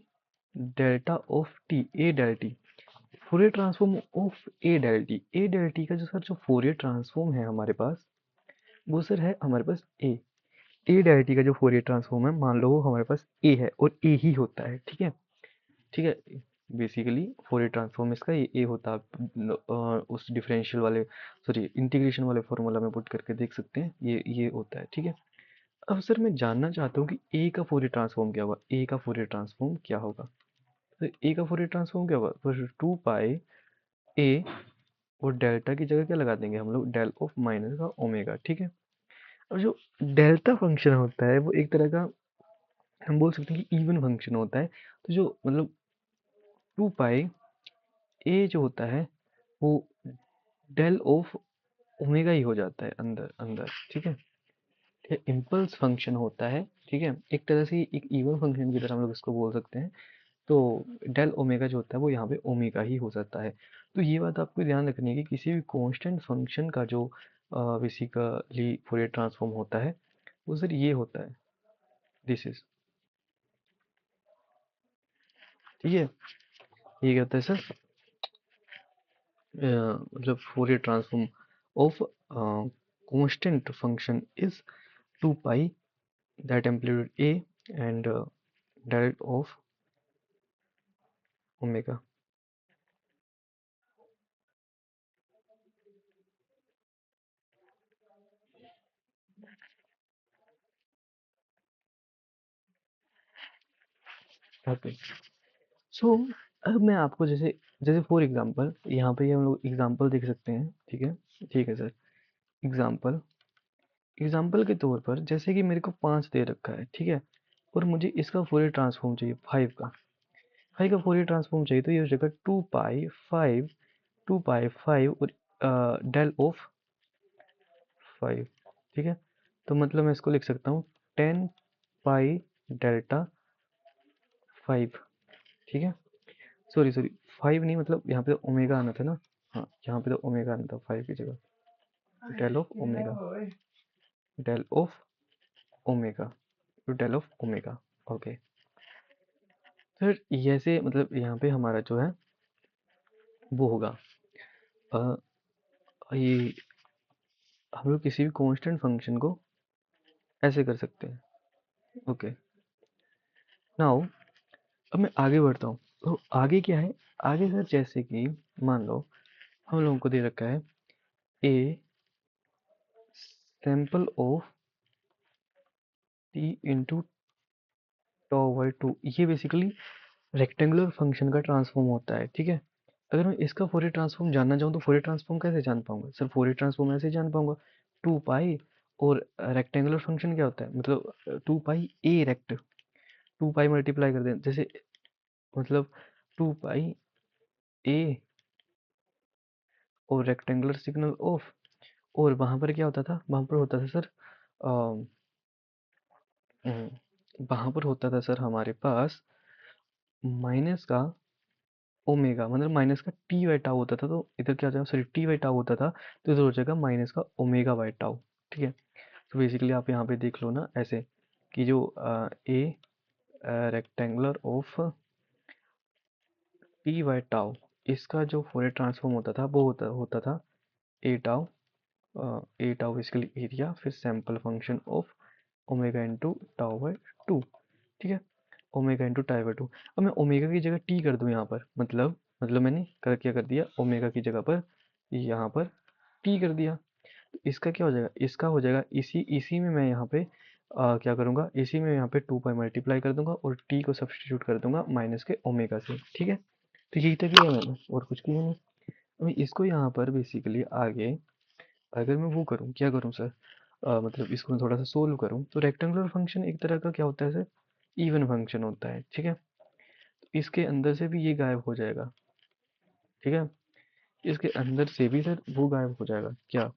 delta of t, a del t, Fourier transform of a del t का जो सर जो फोरियर ट्रांसफॉर्म है हमारे पास, वो सर है हमारे पास ए डेल टी का जो फोरियर ट्रांसफॉर्म है, मान लो वो हमारे पास ए है और ए ही होता है, ठीक है, ठीक है। बेसिकली फोरियर ट्रांसफॉर्म इसका ये होता है, उस डिफरेंशियल वाले, सॉरी इंटीग्रेशन वाले फॉर्मूला में पुट करके देख सकते हैं, ये होता है, ठीक है। अब सर मैं जानना चाहता हूँ कि ए का फोरियर ट्रांसफॉर्म क्या होगा, ए का फोरियर ट्रांसफॉर्म क्या होगा, तो ए का फोरियर ट्रांसफॉर्म क्या होगा, तो 2 पाई ए, और डेल्टा की जगह क्या लगा देंगे हम लोग, डेल ऑफ माइनस का ओमेगा, ठीक है। अब जो डेल्टा फंक्शन होता है वो एक तरह का, हम बोल सकते हैं कि इवन फंक्शन होता है, तो जो मतलब 2 पाई ए जो होता है वो डेल ऑफ ओमेगा ही हो जाता है अंदर अंदर, ठीक है, इम्पल्स फंक्शन होता है, ठीक है, एक तरह से एक इवन फंक्शन की तरह हम लोग इसको बोल सकते हैं। तो डेल ओमेगा जो होता है वो यहाँ पे ओमेगा ही हो जाता है। तो ये बात आपको ध्यान रखनी है कि किसी भी कांस्टेंट फंक्शन का जो बेसिकली फूरियर ट्रांसफॉर्म होता है वो सर ये होता है, दिस इज, ठीक है। ये क्या होता है सर, मतलब Fourier transform of constant function is 2 pi that amplitude a and direct of omega. Okay, so अब मैं आपको जैसे जैसे फॉर एग्जांपल यहाँ पे हम लोग एग्जांपल देख सकते हैं, ठीक है। ठीक है सर, एग्जांपल एग्जाम्पल के तौर पर जैसे कि मेरे को 5 दे रखा है, ठीक है, और मुझे इसका फोरियर ट्रांसफॉर्म चाहिए 5 का, 5 का फोरियर ट्रांसफॉर्म चाहिए, तो ये हो जाएगा 2 पाई 5 और डेल ऑफ 5, ठीक है। तो मतलब मैं इसको लिख सकता हूँ 10 पाई डेल्टा 5, ठीक है। सॉरी सॉरी, 5 नहीं, मतलब यहाँ पे ओमेगा आना था ना, हाँ यहाँ पे तो ओमेगा आना था 5 की जगह, del of omega, del of omega, del of omega. Okay sir, ऐसे मतलब यहाँ पे हमारा जो है वो होगा, अ, ये हम लोग किसी भी कांस्टेंट फंक्शन को ऐसे कर सकते हैं। ओके, नाउ अब मैं आगे बढ़ता हूँ। तो आगे क्या है, आगे सर जैसे कि मान लो हम लोगों को दे रखा है a sample of t into tau by two, ये बेसिकली रेक्टेंगुलर फंक्शन का ट्रांसफॉर्म होता है, ठीक है। अगर मैं इसका फोरियर ट्रांसफॉर्म जानना चाहूँ तो फोरियर ट्रांसफॉर्म कैसे जान पाऊंगा सर, फोरियर ट्रांसफॉर्म ऐसे जान पाऊंगा 2 पाई, और रेक्टेंगुलर फंक्शन क्या होता है, मतलब 2 पाई ए रेक्ट, 2 पाई मल्टीप्लाई कर दें जैसे, मतलब 2 पाई ए और रेक्टेंगुलर सिग्नल ऑफ, और वहां पर क्या होता था, वहां पर होता था सर वहां पर होता था सर हमारे पास माइनस का ओमेगा, मतलब माइनस का टी बाई टाउ होता था, तो इधर क्या हो जाएगा, सॉरी टी बाई टाउ होता था, तो इधर हो जाएगा माइनस का ओमेगा बाई टाउ, ठीक है। तो बेसिकली आप यहाँ पे देख लो ना ऐसे कि जो ए rectangular of T by tau, इसका जो फोरियर ट्रांसफॉर्म होता था वो होता था ए टाउ, ए टाउ बेसिकली एरिया, फिर sample function of omega into tau by two, ठीक है, omega into tie by two. अब मैं ओमेगा की जगह टी कर दूं यहाँ पर, मतलब मैंने क्या कर दिया, ओमेगा की जगह पर यहाँ पर टी कर दिया, तो इसका क्या हो जाएगा, इसका हो जाएगा इसी इसी में मैं यहाँ पे क्या करूँगा, इसी में यहाँ पे 2 पाई मल्टीप्लाई कर दूंगा और टी को सब्सटीट्यूट कर दूंगा माइनस के ओमेगा से, ठीक है। तो यही तक किया मैंने और कुछ किया नहीं। अभी इसको यहाँ पर बेसिकली आगे अगर मैं वो करूँ, क्या करूँ सर, मतलब इसको मैं थोड़ा सा सोल्व करूँ, तो रेक्टेंगुलर फंक्शन एक तरह का क्या होता है सर, इवन फंक्शन होता है, ठीक है। तो इसके अंदर से भी ये गायब हो जाएगा, ठीक है, इसके अंदर से भी सर वो गायब हो जाएगा, क्या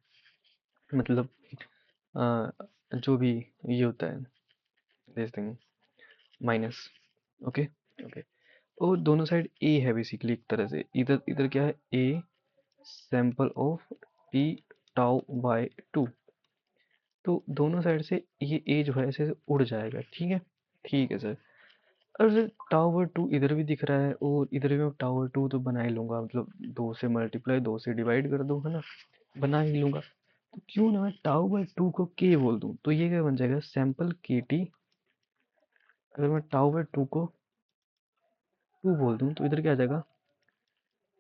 मतलब जो भी ये होता है this thing minus, okay okay. और दोनों साइड ए है बेसिकली एक तरह से, इधर इधर क्या है a sample of T tau by two, तो दोनों साइड से ये ए जो है ऐसे उड़ जाएगा, ठीक है सर। और सर टावर टू इधर भी दिख रहा है और इधर भी मैं टावर टू तो बना ही लूंगा, मतलब 2 से मल्टीप्लाई 2 से डिवाइड कर दूं, है ना, बना ही लूंगा। तो क्यों ना मैं टाउ बाई टू को के बोल दूं, तो ये क्या बन जाएगा सैंपल के टी, अगर मैं टाउ बाई टू को 2 बोल दूं तो इधर क्या आ जाएगा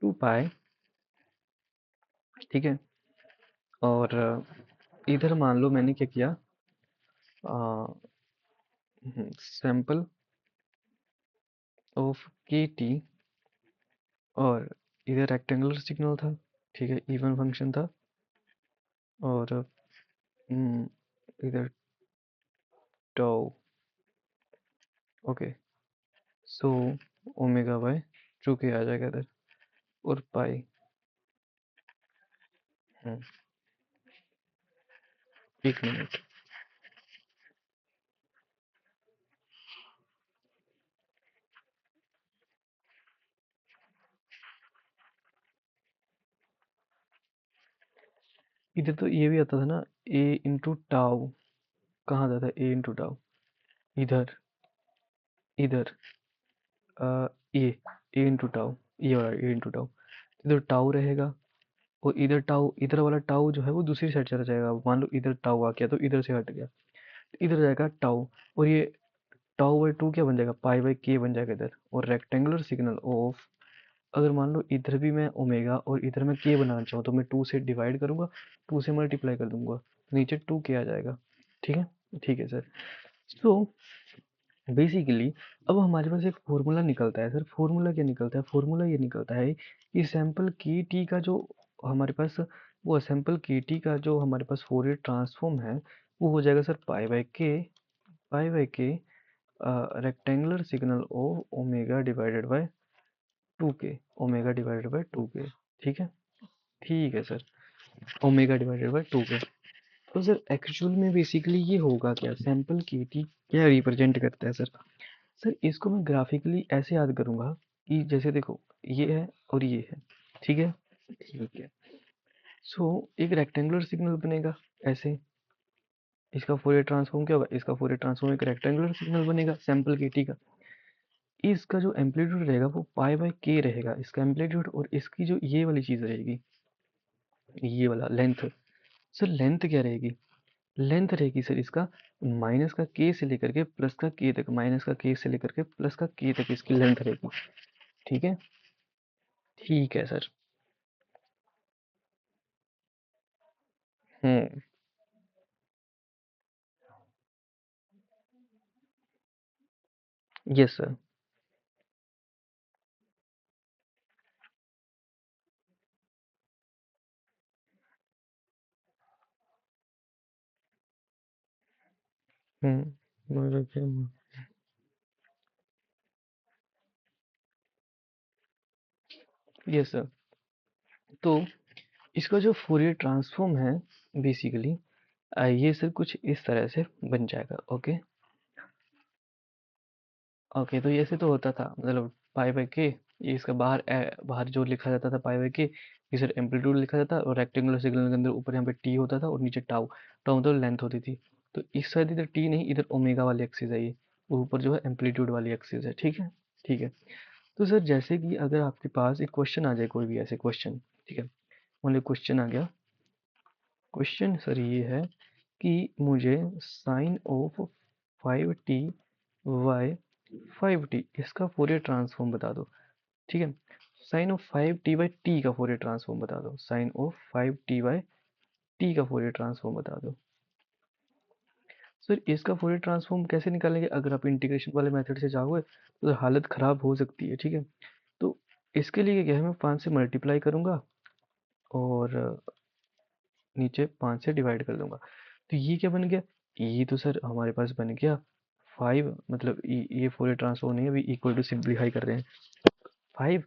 2 पाई, ठीक है। और इधर मान लो मैंने क्या किया, सैंपल ऑफ के टी, और इधर रेक्टेंगुलर सिग्नल था, ठीक है, इवन फंक्शन था, और इधर tau, okay, so omega by two के आ जाएगा इधर, और पाई, एक मिनट, इधर तो ये भी आता था ना, ए इंटू टाउ। कहाँ आता था ए इंटू टाउ? इधर, इधर ए, ए इंटू टाउ, ये वाला ए इंटू टाउ। इधर टाउ रहेगा, और इधर टाउ, इधर वाला टाउ जो है वो दूसरी साइड चला जाएगा। मान लो इधर टाउ आ गया तो इधर से हट गया, इधर जाएगा टाउ। और ये टाउ बाई टू क्या बन जाएगा, पाई बाई के बन जाएगा इधर। और रेक्टेंगुलर सिग्नल ऑफ, अगर मान लो इधर भी मैं ओमेगा और इधर मैं के बनाना चाहूँ, तो मैं टू से डिवाइड करूंगा, टू से मल्टीप्लाई कर दूंगा, नीचे टू के आ जाएगा। ठीक है, ठीक है सर। सो बेसिकली अब हमारे पास एक फॉर्मूला निकलता है सर। फॉर्मूला क्या निकलता है? फॉर्मूला ये निकलता है कि सैंपल के टी का जो हमारे पास, वो सैंपल के टी का जो हमारे पास फोरियर ट्रांसफॉर्म है, वो हो जाएगा सर पाई बाई के, पाई बाई के rectangular signal of omega divided by to के, ओमेगा डिवाइडेड बाय टू के। ठीक है, ठीक है sir, omega divided by to के। तो सर एक्चुअल में बेसिकली ये होगा क्या, सैंपल के टी क्या रिप्रेजेंट करता है सर? सर इसको मैं ग्राफिकली ऐसे याद करूंगा कि जैसे देखो, ये है और ये है, ठीक है, ठीक है। सो एक रेक्टेंगुलर सिग्नल बनेगा ऐसे, इसका फोरियर ट्रांसफॉर्म क्या होगा, इसका फोरियर ट्रांसफॉर्म एक रेक्टेंगुलर सिग्नल बनेगा सैंपल के टी का। इसका जो एम्पलीट्यूड रहेगा वो पाई बाय के रहेगा, इसका एम्पलीट्यूड। और इसकी जो ये वाली चीज रहेगी, ये वाला लेंथ, सर लेंथ क्या रहेगी? लेंथ रहेगी सर इसका माइनस का के से लेकर के प्लस का के तक, माइनस का के से लेकर के प्लस का के तक इसकी लेंथ रहेगी। ठीक है, ठीक है सर। हम्म, यस सर। मतलब यस सर। तो इसका जो फोरियर ट्रांसफॉर्म है बेसिकली, ये सर कुछ इस तरह से बन जाएगा। Okay, okay. तो ऐसे तो होता था, मतलब पाई बाय के, ये इसका बाहर बाहर जो लिखा जाता था पाई बाय के, ये सर एम्पलीट्यूड लिखा जाता, और रेक्टेंगुलर सिग्नल के अंदर ऊपर यहाँ पे टी होता था और नीचे टाउ, टाउ मतलब लेंथ होती थी। तो इस साइड इधर टी नहीं, इधर ओमेगा वाली एक्सिस है ये, और ऊपर जो है एम्पलीट्यूड वाली एक्सिस है। ठीक है, ठीक है। तो सर जैसे कि अगर आपके पास एक क्वेश्चन आ जाए, कोई भी ऐसे क्वेश्चन, ठीक है, मान लो क्वेश्चन आ गया। क्वेश्चन सर ये है कि मुझे sign of 5t bye 5t इसका फोरियर ट्रांसफॉर्म बता दो। ठीक है, sine of 5t by t का फोरियर ट्रांसफॉर्म बता दो, sine of 5t by t का फोरियर ट्रांसफॉर्म बता दो। सर इसका फोरियर ट्रांसफॉर्म कैसे निकालेंगे? अगर आप इंटीग्रेशन वाले मेथड से जाओगे तो हालत खराब हो सकती है। ठीक है, तो इसके लिए क्या है, मैं 5 से मल्टीप्लाई करूंगा और नीचे 5 से डिवाइड कर दूंगा। तो ये क्या बन गया, ये तो सर हमारे पास बन गया 5, मतलब ये फोरियर ट्रांसफॉर्म नहीं है, अभी इक्वल टू सिंप्लीफाई कर रहे हैं। 5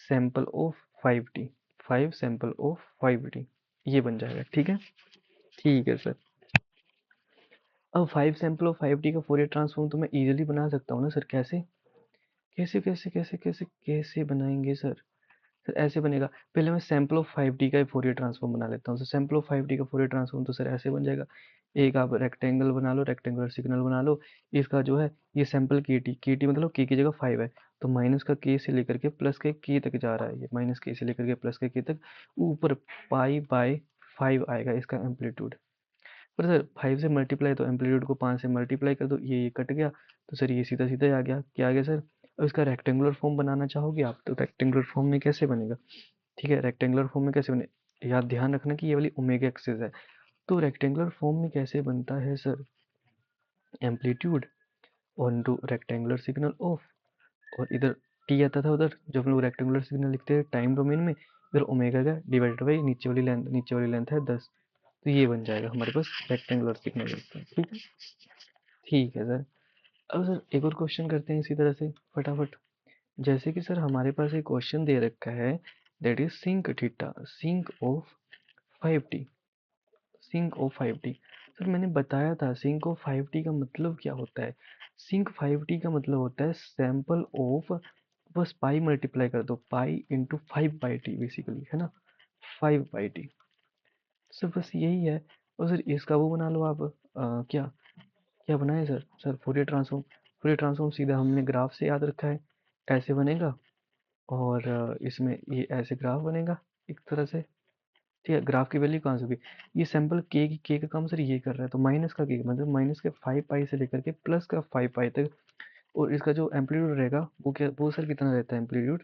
sample of 5t, 5 sample of 5t, ये बन जाएगा। ठीक है, ठीक है सर। अब 5 सैंपल ऑफ 5t का फोरियर ट्रांसफॉर्म तो मैं इजीली बना सकता हूँ ना सर। कैसे कैसे कैसे कैसे कैसे कैसे बनाएंगे सर? सर ऐसे बनेगा, पहले मैं सैंपल ऑफ 5t का फोरियर ट्रांसफॉर्म बना लेता हूँ। सर सैंपल ऑफ 5t का फोरियर ट्रांसफॉर्म तो सर ऐसे बन जाएगा, एक आप रेक्टेंगल बना लो, रेक्टेंगुलर सिग्नल बना लो, इसका जो है ये सैंपल के टी मतलब के की जगह 5 है, तो माइनस का के से लेकर के प्लस के तक जा रहा है, ये माइनस के से लेकर के प्लस के तक, ऊपर पाई बाय 5 आएगा इसका एम्पलीट्यूड। पर सर 5 से मल्टीप्लाई, तो एम्पलीट्यूड को 5 से मल्टीप्लाई कर दो, ये कट गया, तो सर ये सीधा सीधा ही आ गया। क्या आ गया सर? अब इसका रेक्टेंगुलर फॉर्म बनाना चाहोगे आप, तो रेक्टेंगुलर फॉर्म में कैसे बनेगा? ठीक है, रेक्टेंगुलर फॉर्म में कैसे बने, याद ध्यान रखना कि ये वाली ओमेगा एक्सिस है। तो रेक्टेंगुलर फॉर्म में कैसे बनता है sir? Amplitude on two rectangular signal of, और इधर टी आता था उधर, जब हम लोग रेक्टेंगुलर सिग्नल लिखते हैं टाइम डोमेन में, इधर ओमेगा का डिवाइडेड बाई नीचे वाली लेंथ है 10। तो ये बन जाएगा हमारे पास रेक्टेंगुलर सिग्नल। ठीक है, ठीक है सर। अब सर एक और क्वेश्चन करते हैं इसी तरह से फटाफट। जैसे कि सर हमारे पास एक क्वेश्चन दे रखा है, that is sinc theta, sinc of 5t, sinc of 5t। Sir मैंने बताया था सिंक ऑफ 5t का मतलब क्या होता है। सिंक 5t का मतलब होता है सैंपल ऑफ, बस पाई मल्टीप्लाई कर दो, pi into 5 by T basically, है ना, 5 बाई टी। सर बस यही है। और सर इसका वो बना लो आप, क्या क्या बनाए सर? सर फोरियर ट्रांसफॉर्म सीधा हमने ग्राफ से याद रखा है, ऐसे बनेगा। और इसमें ये ऐसे ग्राफ बनेगा एक तरह से। ठीक है, ग्राफ की वैल्यू कहाँ से होगी? ये सैंपल के का काम सर ये कर रहा है, तो माइनस का के मतलब माइनस के 5 पाई से लेकर के प्लस का 5 पाई तक। और इसका जो एम्पलीट्यूड रहेगा वो क्या, वो सर कितना रहता है एम्पलीट्यूड?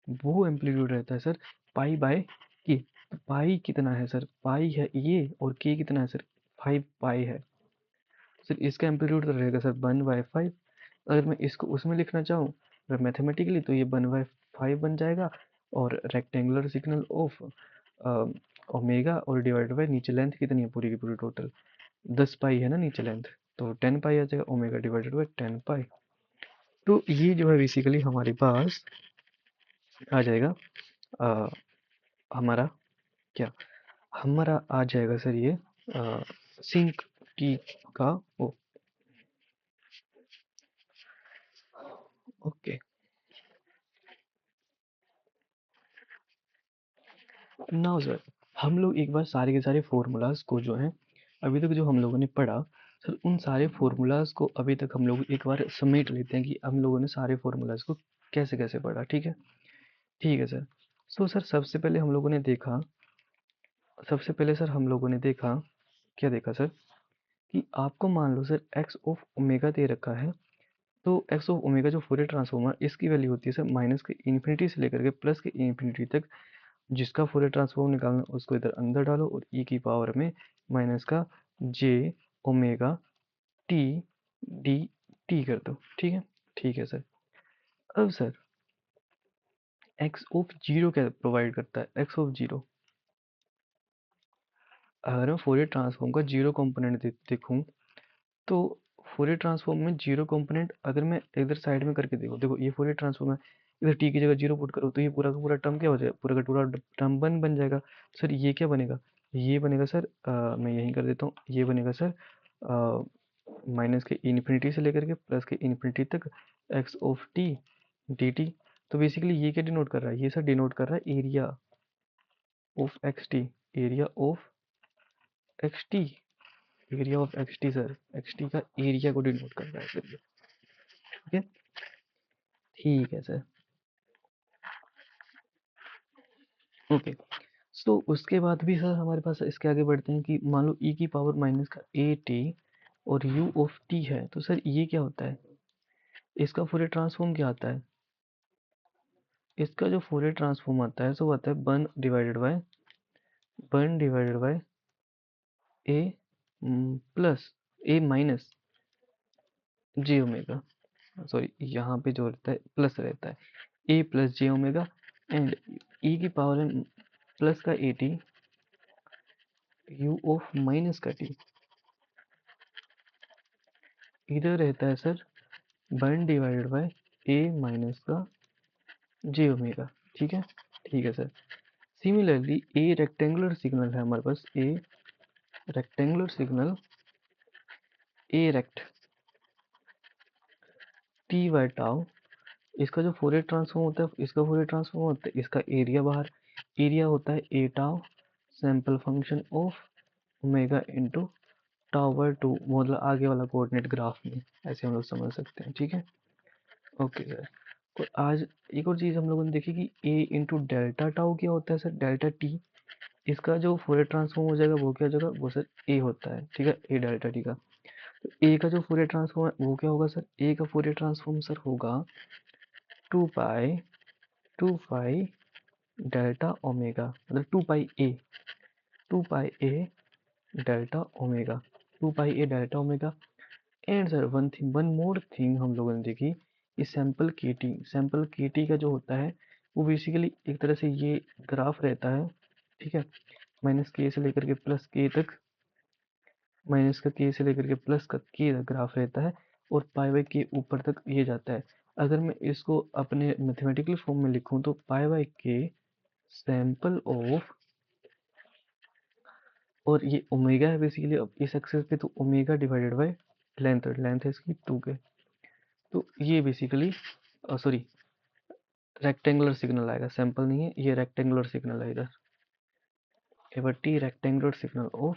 वो एम्पलीट्यूड रहता है सर पाई बाय के। तो पाई कितना है सर? पाई है ये, और के कितना है सर? 5 पाई है। सर इसका एम्पलीट्यूड तो रहेगा सर 1/5। अगर मैं इसको उसमें लिखना चाहूँ अगर मैथमेटिकली, तो ये 1/5 बन जाएगा। और रेक्टेंगुलर सिग्नल ऑफ ओमेगा और डिवाइडेड बाय नीचे लेंथ कितनी है पूरी की पूरी टोटल 10 पाई है ना नीचे लेंथ, तो 10 पाई आ जाएगा ओमेगा डिवाइडेड बाय 10 पाई। तो ये जो है बेसिकली हमारे पास आ जाएगा अ, हमारा क्या, हमारा आ जाएगा सर ये सिंक की का वो। ओके, नाउ सर हम लोग एक बार सारे के सारे फॉर्मूलाज को जो है अभी तक जो हम लोगों ने पढ़ा, सर उन सारे फॉर्मूलाज को अभी तक हम लोग एक बार समेट लेते हैं कि हम लोगों ने सारे फॉर्मूलाज को कैसे कैसे पढ़ा। ठीक है, ठीक है सर। सो सर सबसे पहले सर हम लोगों ने देखा, क्या देखा सर? कि आपको मान लो सर एक्स ऑफ ओमेगा दे रखा है। तो एक्स ऑफ ओमेगा जो फोरियर ट्रांसफॉर्म है इसकी वैल्यू होती है सर माइनस के इन्फिनिटी से लेकर के प्लस के इन्फिनिटी तक। जिसका फोरियर ट्रांसफॉर्म निकालना उसको इधर अंदर डालो और ई की पावर में माइनस का j omega t d T कर दो। ठीक है, ठीक है सर। अब सर एक्स ऑफ जीरो क्या प्रोवाइड करता है? एक्स ऑफ जीरो, अगर मैं फोरियर ट्रांसफॉर्म का जीरो कंपोनेंट देखूं, तो फोरियर ट्रांसफॉर्म में जीरो कंपोनेंट अगर मैं इधर साइड में करके देखो, देखो ये फोरियर ट्रांसफॉर्म है, इधर टी की जगह जीरो पुट करो तो ये पूरा का पूरा टर्म क्या हो जाएगा? पूरा का पूरा टर्म वन बन जाएगा। सर ये क्या बनेगा? ये बनेगा सर मैं यहीं कर देता हूँ, ये बनेगा सर माइनस के इन्फिनिटी से लेकर के प्लस के इन्फिनिटी तक x of T d T. तो बेसिकली ये क्या डिनोट कर रहा है? ये सर डिनोट कर रहा है area of x T, area of x T, area of x T sir, x T का एरिया को डिनोट कर रहा है सर ये। ठीक है, ठीक है सर। ओके, सो उसके बाद भी सर हमारे पास इसके आगे बढ़ते हैं कि मान लो ई की पावर माइनस का ए टी और यू ऑफ टी है, तो सर ये क्या होता है? इसका फोरियर ट्रांसफॉर्म क्या आता है? इसका जो फोरियर ट्रांसफॉर्म आता है सो आता है one divided by a plus a minus j omega. Sorry, यहाँ पे जो रहता है प्लस रहता है a plus j omega. And e की पावर प्लस का a t u of minus का टी, इधर रहता है sir one divided by a minus का जे ओमेगा। ठीक है, ठीक है sir. Similarly a rectangular signal है हमारे पास, a rectangular signal, a rect t by tau. इसका जो फोरियर ट्रांसफॉर्म होता है, इसका फोरियर ट्रांसफॉर्म होता है, इसका एरिया बाहर, एरिया होता है a tau sample function of omega into tau by two, मतलब आगे वाला कोऑर्डिनेट ग्राफ में, ऐसे हम लोग समझ सकते हैं। ठीक है, ओके सर। तो आज एक और चीज़ हम लोगों ने देखी कि ए इंटू डेल्टा टाउ क्या होता है सर? Delta T. इसका जो फोरियर ट्रांसफॉर्म हो जाएगा वो क्या हो जाएगा? वो सर ए होता है। ठीक है, ए डेल्टा टी का। तो ए का जो फोरियर ट्रांसफॉर्म है वो क्या होगा सर? ए का फोरियर ट्रांसफॉर्म सर होगा टू पाई डेल्टा ओमेगा, मतलब two pi a delta omega, two pi a delta omega. And sir one more thing हम लोगों ने देखी, कि सैंपल के टी का जो होता है वो बेसिकली एक तरह से ये ग्राफ रहता है। ठीक है, माइनस के से लेकर के प्लस के तक, माइनस का के से लेकर के प्लस का के तक ग्राफ रहता है। और पाई बाई के ऊपर तक ये जाता है। अगर मैं इसको अपने मैथमेटिकल फॉर्म में लिखूं तो पाई बाई के सैंपल ऑफ, और ये ओमेगा है बेसिकली अब इस एक्सिस पे, तो omega divided by length, length है इसकी 2 के। तो ये बेसिकली सॉरी रेक्टेंगुलर सिग्नल आएगा, सैंपल नहीं है ये, रेक्टेंगुलर सिग्नल है इधर। a t rectangular signal of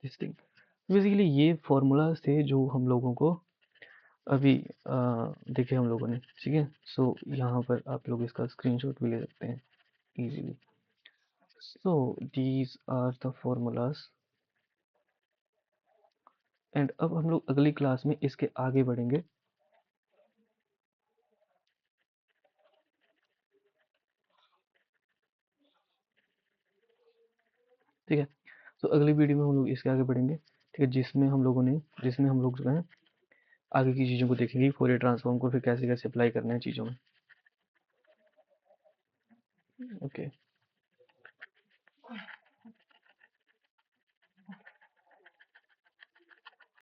this thing। Basically ये फॉर्मूलाज थे जो हम लोगों को अभी देखे हम लोगों ने, ठीक है। सो यहाँ पर आप लोग इसका स्क्रीनशॉट भी ले सकते हैं easily. So these are the formulas and अब हम लोग अगली क्लास में इसके आगे बढ़ेंगे। ठीक है, तो अगली वीडियो में हम लोग इसके आगे बढ़ेंगे, ठीक है, जिसमें हम लोग जो है आगे की चीज़ों को देखेंगे, फोरियर ट्रांसफॉर्म को फिर कैसे कैसे अप्लाई करना है चीज़ों में। ओके।